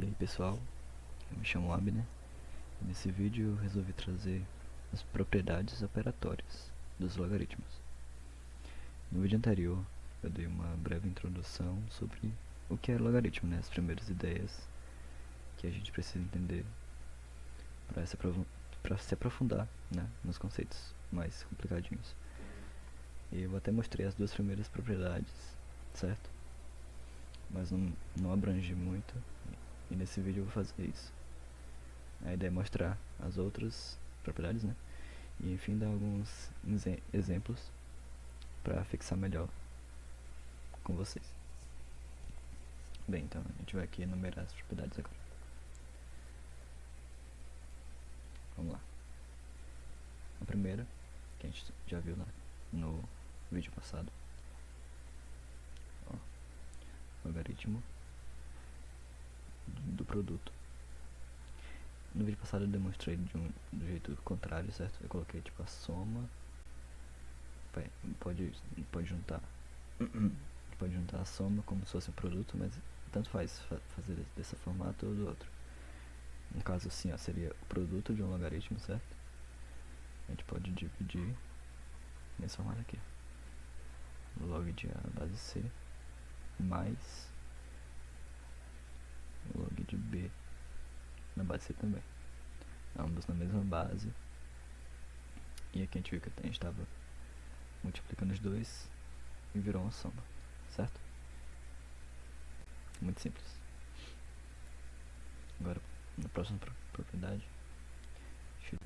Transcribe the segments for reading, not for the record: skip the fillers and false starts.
E aí pessoal, eu me chamo Abner e nesse vídeo eu resolvi trazer as propriedades operatórias dos logaritmos. No vídeo anterior eu dei uma breve introdução sobre o que é logaritmo, as primeiras ideias que a gente precisa entender para se aprofundar nos conceitos mais complicadinhos. E eu até mostrei as duas primeiras propriedades, certo? Mas não abrange muito, e nesse vídeo eu vou fazer isso. A ideia é mostrar as outras propriedades, e enfim dar alguns exemplos para fixar melhor com vocês. Bem, então a gente vai aqui enumerar as propriedades agora. Vamos lá. A primeira, que a gente já viu lá no vídeo passado, logaritmo do produto. No vídeo passado eu demonstrei do jeito contrário, certo? Eu coloquei tipo a soma, pode juntar pode juntar a soma como se fosse um produto, mas tanto faz fazer dessa formato ou do outro. No caso assim, seria o produto de um logaritmo, certo? A gente pode dividir nesse formato aqui, log de A na base C mais log de B na base C também, ambos na mesma base. E aqui a gente viu que a gente estava multiplicando os dois e virou uma soma, certo? Muito simples. Agora, na próxima propriedade, deixa eu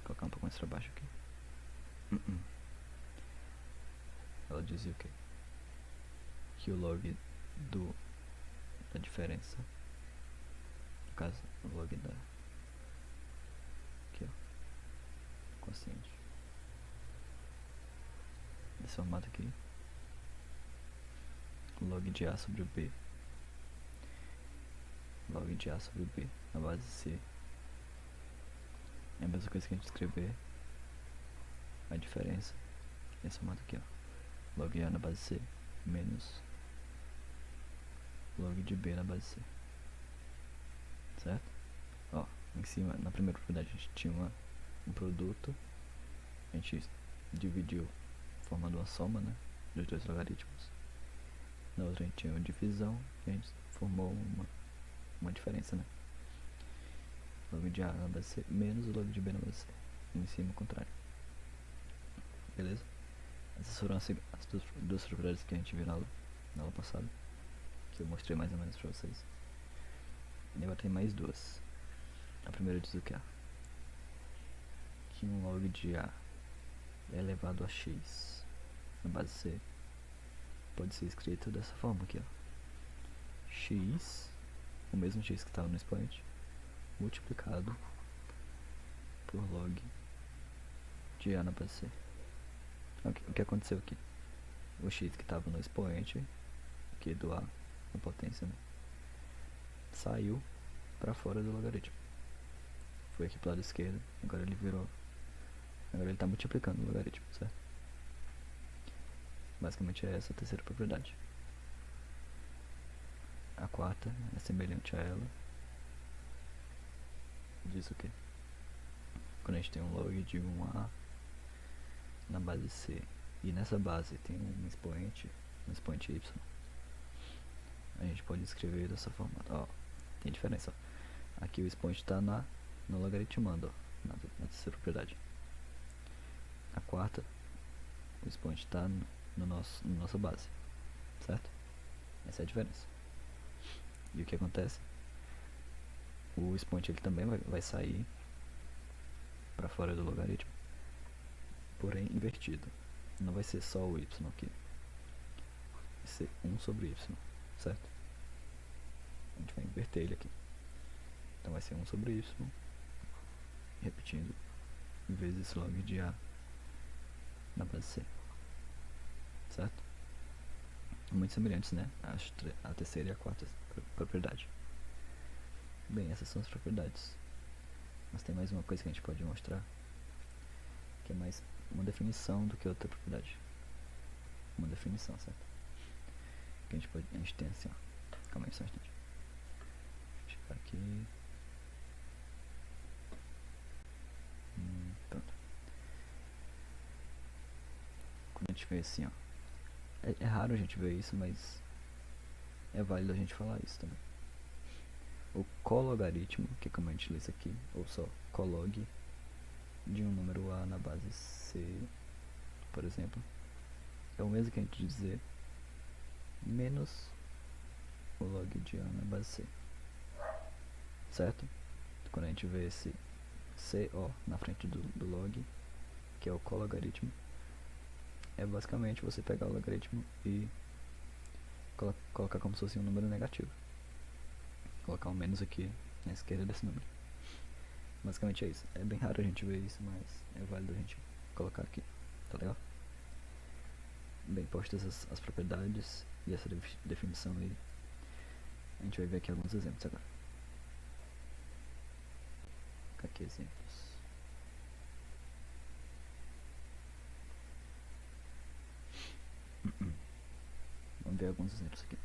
colocar um pouco mais para baixo aqui. Ela dizia o quê? Que o log da diferença, no caso, o log da aqui, quociente desse formato aqui, log de A sobre B, log de A sobre B na base C é a mesma coisa que a gente escrever a diferença nesse formato aqui, log de A na base C menos log de B na base C, certo? Em cima, na primeira propriedade a gente tinha um produto, a gente dividiu formando uma soma, dos dois logaritmos. Na outra a gente tinha uma divisão e a gente formou uma diferença, log de A na base C menos o log de B na base C, em cima o contrário. Beleza? Essas foram as duas propriedades que a gente viu na aula passada, que eu mostrei mais ou menos pra vocês. E agora tem mais duas. A primeira diz o que? Que um log de A é elevado a x na base C pode ser escrito dessa forma aqui, x, o mesmo x que estava no expoente, multiplicado por log de A na base C. O que aconteceu aqui? O x que estava no expoente, aqui do A na potência, saiu para fora do logaritmo. Foi aqui para o lado esquerdo, agora ele está multiplicando o logaritmo, certo? Basicamente é essa a terceira propriedade. A quarta é semelhante a ela. Diz o que? Quando a gente tem um log de 1A na base C e nessa base tem um expoente y, a gente pode escrever dessa forma. Tem diferença. Aqui o expoente está no logaritmando, na terceira propriedade. A quarta, o expoente está na nossa base, certo? Essa é a diferença. E o que acontece? O expoente ele também vai sair para fora do logaritmo, porém invertido. Não vai ser só o y aqui, vai ser 1 sobre y, certo? A gente vai inverter ele aqui. Então vai ser 1 sobre y, repetindo, vezes log de A na base C, certo? Muito semelhantes, a terceira e a quarta propriedade. Bem, essas são as propriedades. Mas tem mais uma coisa que a gente pode mostrar, que é mais uma definição do que outra propriedade. Uma definição, certo? Que a gente tem assim, calma aí só um instante. colocar aqui. Pronto. Quando a gente vê assim, ó. É raro a gente ver isso, mas é válido a gente falar isso também. O cologaritmo, que é como a gente lê isso aqui, ou só colog, de um número A na base C, por exemplo, é o mesmo que a gente dizer menos o log de A na base C, certo? Quando a gente vê esse CO na frente do log, que é o cologaritmo, é basicamente você pegar o logaritmo e colocar como se fosse um número negativo. Colocar um menos aqui na esquerda desse número. Basicamente é isso. É bem raro a gente ver isso, mas é válido a gente colocar aqui. Tá legal? Bem postas as propriedades e essa definição aí, a gente vai ver aqui alguns exemplos agora. Vou colocar aqui exemplos. Vamos ver alguns exemplos aqui.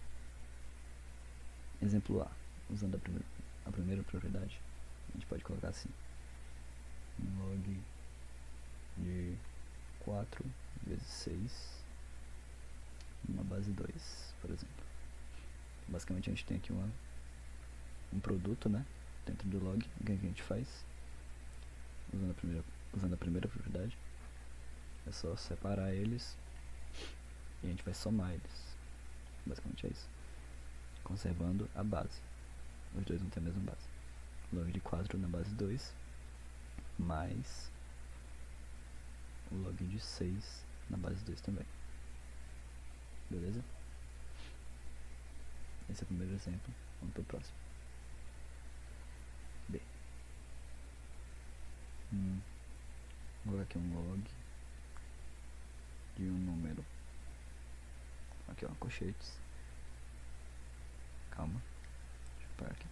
Exemplo A. Usando a primeira propriedade, a gente pode colocar assim: log de 4 vezes 6 na base 2, por exemplo. Basicamente a gente tem aqui um produto, né, dentro do log. O que a gente faz? Usando a primeira propriedade, é só separar eles e a gente vai somar eles. Basicamente é isso. Conservando a base. Os dois vão ter a mesma base. Log de 4 na base 2 mais o log de 6 na base 2 também. Beleza? Esse é o primeiro exemplo. Vamos para o próximo. B. Vou colocar aqui um log de um número. Aqui ó, colchetes. Calma. Deixa eu parar aqui.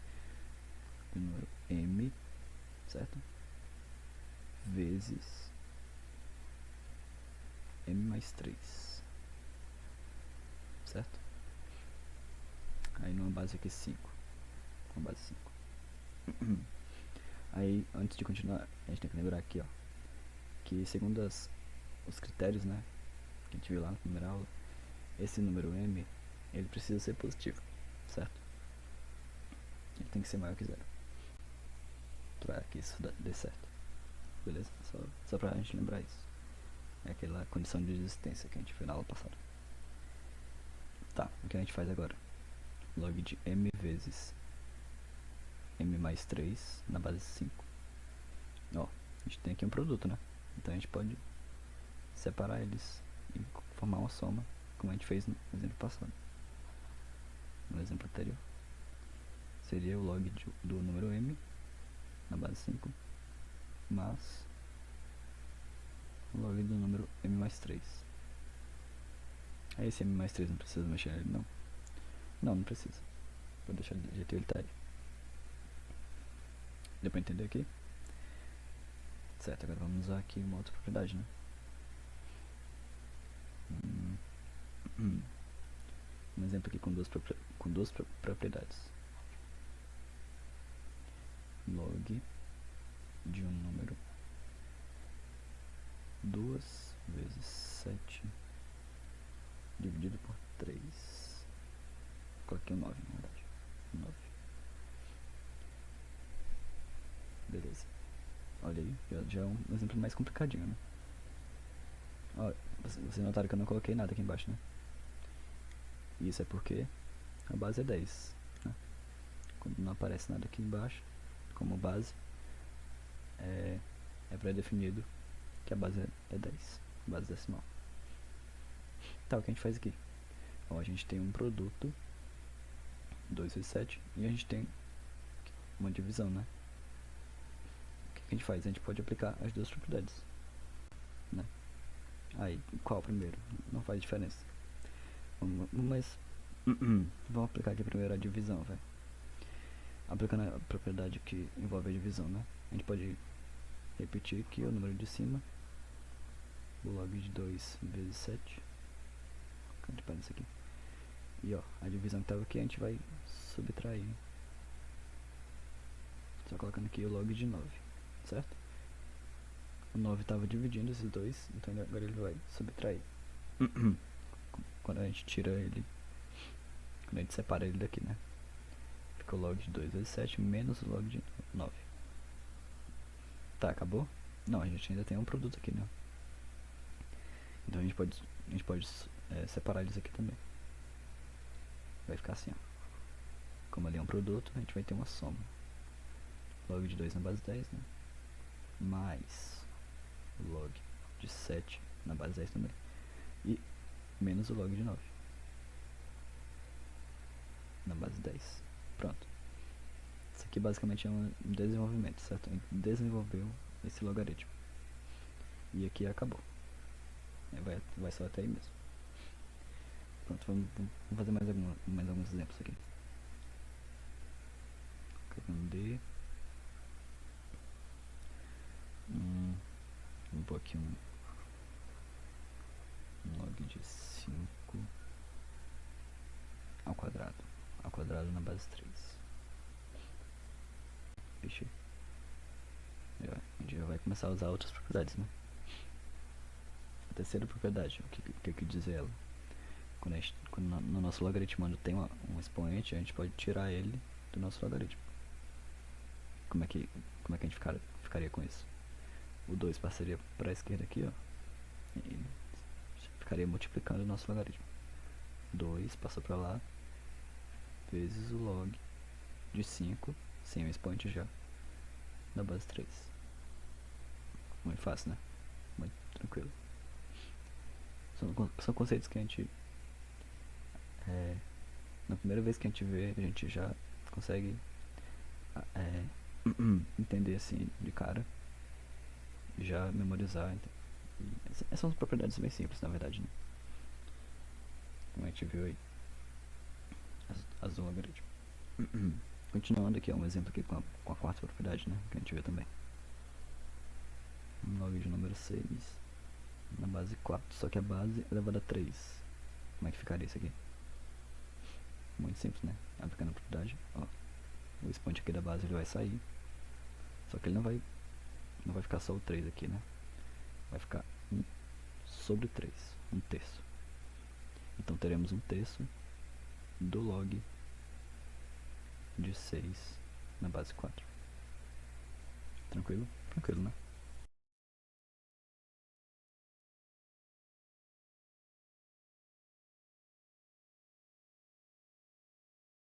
O número M, certo? Vezes M mais 3. Certo? Aí numa base aqui 5. Uma base 5. Aí, antes de continuar, a gente tem que lembrar aqui, ó, que segundo os critérios, né, que a gente viu lá na primeira aula, esse número M, ele precisa ser positivo, certo? Ele tem que ser maior que 0 para que isso dê certo. Beleza? Só pra gente lembrar isso. É aquela condição de existência que a gente viu na aula passada. Tá, o que a gente faz agora? Log de M vezes M mais 3 na base 5. Ó, a gente tem aqui um produto, né? Então a gente pode separar eles e formar uma soma, como a gente fez no exemplo passado. No exemplo anterior, seria o log do número M na base 5 mais o log do número M mais 3. Aí esse M mais 3 não precisa mexer nele, não? Não precisa. Vou deixar do jeito que ele tá aí. Deu pra entender aqui? Certo, agora vamos usar aqui uma outra propriedade, né? Um exemplo aqui com duas propriedades. Log de um número 2 vezes 7 dividido por 3. Coloquei um 9, na verdade. 9. Beleza. Olha aí, já é um exemplo mais complicadinho, né? Olha, vocês notaram que eu não coloquei nada aqui embaixo, né? Isso é porque a base é 10, né? Quando não aparece nada aqui embaixo como base, é pré-definido que a base é 10, base decimal. Tá, o que a gente faz aqui? Ó, a gente tem um produto 2 vezes 7 e a gente tem uma divisão, né? O que a gente faz? A gente pode aplicar as duas propriedades, né? Aí, qual primeiro? Não faz diferença. Mas vamos aplicar aqui primeiro a divisão, velho. Aplicando a propriedade que envolve a divisão, né? A gente pode repetir aqui o número de cima, o log de 2 vezes 7. A gente pega isso aqui. E ó, a divisão que estava aqui a gente vai subtrair só colocando aqui o log de 9, certo? O 9 estava dividindo esses dois, então agora ele vai subtrair. Quando a gente tira ele, quando a gente separa ele daqui, né? Fica o log de 2 vezes 7 menos o log de 9. Tá, acabou? Não, a gente ainda tem um produto aqui, né? Então a gente pode separar eles aqui também. Vai ficar assim, ó. Como ali é um produto, a gente vai ter uma soma. Log de 2 na base 10, né? Mais o log de 7 na base 10 também. E menos o log de 9 na base 10. Pronto. Isso aqui basicamente é um desenvolvimento, certo? A gente desenvolveu esse logaritmo. E aqui acabou. Vai só até aí mesmo. Pronto, vamos fazer mais alguns exemplos aqui. Clicando D. Vou pôr aqui um log de 5 ao quadrado na base 3. Fechei. A gente já vai começar a usar outras propriedades, né? A terceira propriedade, o que diz ela? Quando no nosso logaritmando tem um expoente, a gente pode tirar ele do nosso logaritmo. Como é que a gente ficaria com isso? O 2 passaria para a esquerda aqui, ó, e ficaria multiplicando o nosso logaritmo. 2 passou para lá, vezes o log de 5, sem o expoente já, da base 3. Muito fácil, né? Muito tranquilo. São conceitos que a gente, na primeira vez que a gente vê, a gente já consegue entender assim de cara, já memorizar. Essas são propriedades bem simples, na verdade, né? Como a gente viu aí, as do logaritmo. Continuando aqui, um exemplo aqui com a quarta propriedade, né? Que a gente viu também. Um log de número 6 na base 4, só que a base é elevada a 3. Como é que ficaria isso aqui? Muito simples, né? Aplicando a propriedade, ó, o expoente aqui da base ele vai sair, só que ele não vai ficar só o 3 aqui, né? Vai ficar 1 sobre 3, 1/3. Então teremos 1/3 do log de 6 na base 4. Tranquilo? Tranquilo, né?